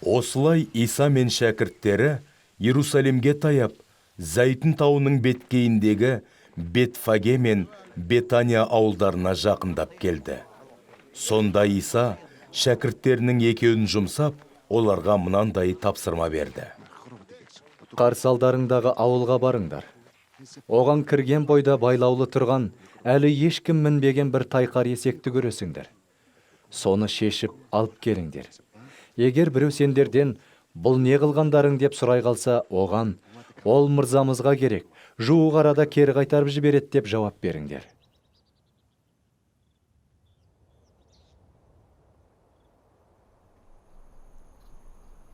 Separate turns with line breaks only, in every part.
Осылай Иса мен шәкірттері Иерусалимге таяп, Зәйтүн тауының беткейіндегі Бетфаге мен Бетания ауылдарына жақындап келді. Сонда Иса шәкірттерінің екеуін жұмсап, оларға мынандай тапсырма берді.
Қарсалдарыңдағы ауылға барыңдар. Оған кірген бойда байлаулы тұрған, әлі ешкім мінбеген бір тайқар есекті көресіңдер. Соны шешіп алып келіңдер. Егер біреу сендерден бұл не қылғандарың деп сұрай қалса, оған ол мырзамызға керек, жуық арада кері қайтарып жібереді деп жауап беріңдер.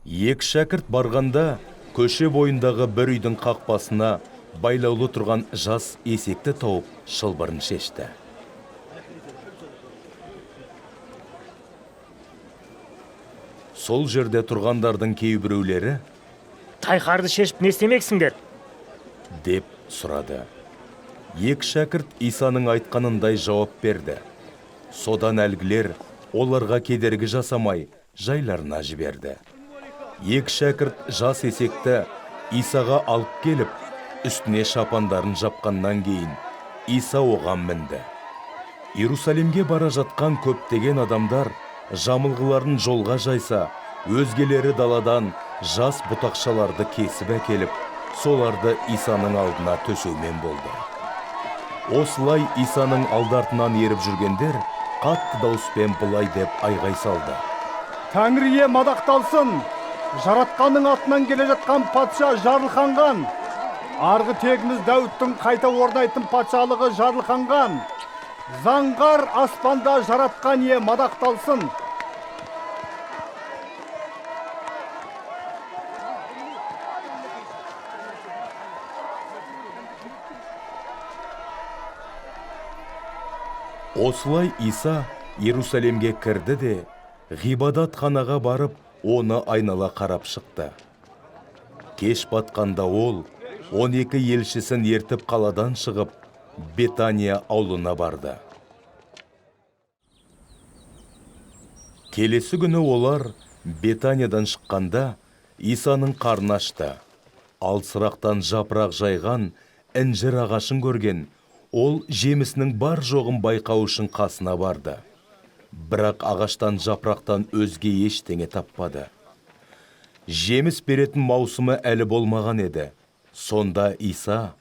Екі шәкірт барғанда, көше бойындағы бір үйдің қақпасына байлаулы тұрған жас есекті тауып шылбырын шешті. Сол жерде тұрғандардың кейбіреулері
Тайқарды шешіп не істемексіңдер?
деп сұрады. Екі шәкірт Исаның айтқанындай жауап берді. Содан әлгілер оларға кедергі жасамай жайларына жіберді. Екі шәкірт жас есекті Исаға алып келіп, үстіне шапандарын жапқаннан кейін Иса оған мінді. Иерусалимге бара жатқан көптеген адамдар жамылғыларын жолға жайса, өзгелері даладан жас бұтақшаларды кесіп әкеліп, соларды Исаның алдына төсеумен болды. Осылай Исаның алдартынан еріп жүргендер қатты дауыспен былай деп айғай салды.
Тәңір ие мадақталсын! Жаратқанның атынан келе жатқан патша жарылқанған! Арғы тегіміз Дәуіттің қайта орнайтын патшалығы жарылқанған! Заңғар аспанда жаратқан ие мадақталсын!
Осылай Иса Иерусалимге кірді де, ғибадатханаға барып, оны айнала қарап шықты. Кеш батқанда ол 12 елшісін ертіп қаладан шығып, Бетания аулына барды. Келесі күні олар Бетаниядан шыққанда Исаның қарны ашты. Алсырақтан жапырақ жайған інжір ағашын көрген, ол жемісінің бар жоғын байқау үшін қасына барды. Бірақ ағаштан жапырақтан өзге ештеңе таппады. Жеміс беретін маусымы әлі болмаған еді. Сонда Иса: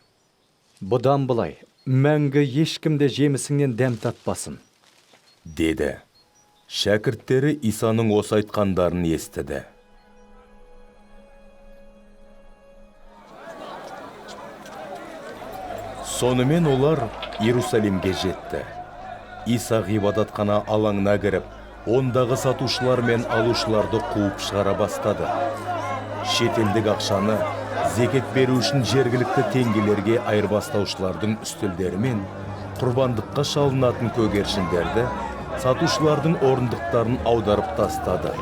Бұдан былай, мәңгі ешкімде жемісіңнен дәм татпасын,
деді. Шәкірттері Исаның осы айтқандарын естіді. Сонымен олар Иерусалимге жетті. Иса ғибадатхана алаңына кіріп, ондағы сатушылар мен алушыларды қуып шығара бастады. Шетелдік ақшаны зекет беру үшін жергілікті теңгелерге айырбастаушылардың үстелдері мен құрбандыққа шалынатын көгершіндерді сатушылардың орындықтарын аударып тастады.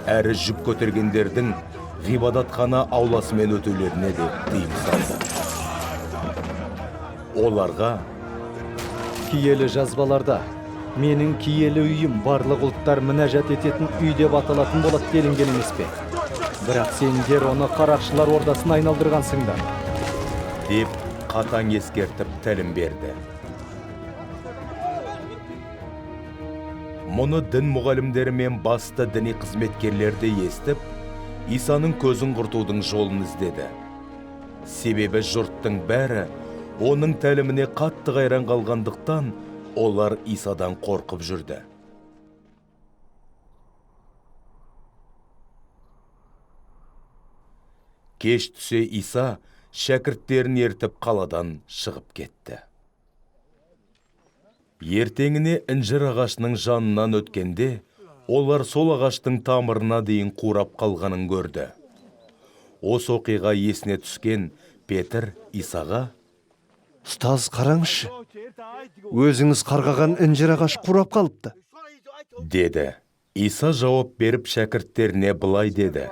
Әрі жүк көтергендердің ғибадатхана ауласымен өтулеріне де тыйым салды. Оларға:
киелі жазбаларда менің киелі үйім барлық ұлттар мінәжат ететін үй деп аталатын болады делінген емес пе? Бірақ сендер оны қарақшылар ордасын айналдырғансыңдар,
деп қатаң ескертіп тәлім берді. Мұны дін мұғалімдері мен басты діни қызметкерлерді естіп, Исаның көзін құртудың жолын іздеді. Себебі жұрттың бәрі оның тәліміне қатты қайран қалғандықтан, олар Исадан қорқып жүрді. Кеш түсе Иса шәкірттерін ертіп қаладан шығып кетті. Ертеңіне інжір ағашының жанынан өткенде, олар сол ағаштың тамырына дейін қурап қалғанын көрді. Осы оқиға есіне түскен Петр Исаға:
Ұстаз, қараңызшы, өзіңіз қарғаған інжір ағаш қурап қалыпты,
деді. Иса жауап беріп шәкірттеріне былай деді: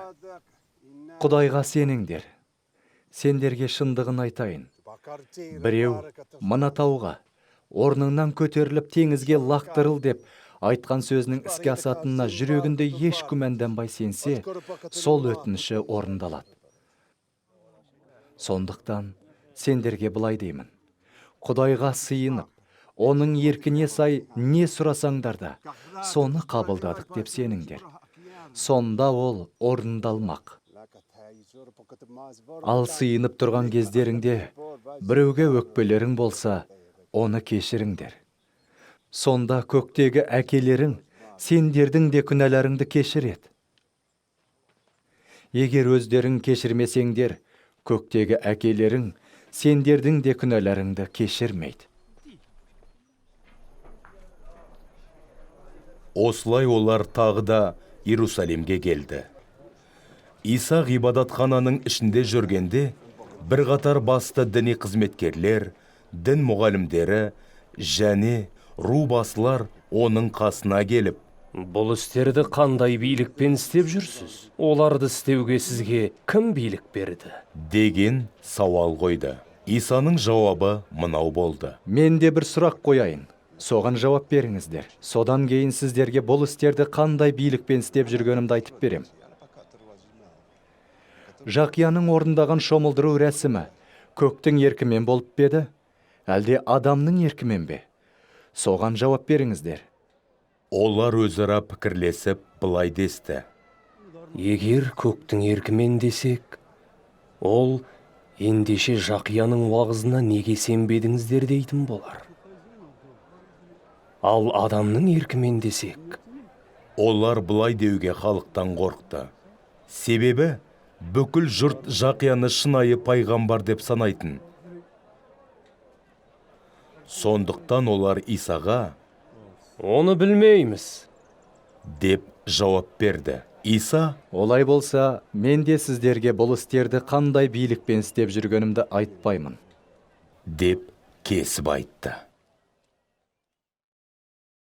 Құдайға сеніңдер. Сендерге шындығын айтайын. Біреу мына тауға орныңнан көтеріліп теңізге лақтырыл деп айтқан сөзінің іске асатынына жүрегінде еш күмәнданбай сенсе, сол өтініші орындалады. Сондықтан сендерге былай деймін. Құдайға сыйынып, оның еркіне сай не сұрасаңдар да, соны қабылдадық деп сеніңдер. Сонда ол орындалмақ. Ал сыйынып тұрған кездеріңде біреуге өкпелерің болса, оны кешіріңдер. Сонда көктегі әкелерің сендердің де күнәларыңды кешіреді. Егер өздерің кешірмесеңдер, көктегі әкелерің сендердің де күнәларыңды кешірмейді.
Осылай олар тағы да Иерусалимге келді. Иса ғибадатхананың ішінде жүргенде, бір қатар басты діни қызметкерлер, дін мұғалімдері және ру басылар оның қасына келіп,
Бұл істерді қандай билікпен істеп жүрсіз? Оларды істеуге сізге кім билік берді?
деген сауал қойды. Исаның жауабы мынау болды.
Мен де бір сұрақ қояйын. Соған жауап беріңіздер. Содан кейін сіздерге бұл істерді қандай билікпен істеп жүргенімді айтып берем. Жақияның орындаған шомылдыру рәсімі көктің еркімен болып беді, әлде адамның еркімен бе? Соған жауап беріңіздер.
Олар өзара пікірлесіп былай десті.
Егер көктің еркімен десек, ол ендеше Жақияның уағызына неге сенбедіңіздер дейтін болар. Ал адамның еркімен десек,
Олар былай деуге халықтан қорқты. Себебі бүкіл жұрт Жақияны шынайы пайғамбар деп санайтын. Сондықтан олар Исаға
оны білмейміз
деп жауап берді. Иса
Олай болса, мен де сіздерге бұл істерді қандай билікпен істеп жүргенімді айтпаймын.
деп кесіп айтты.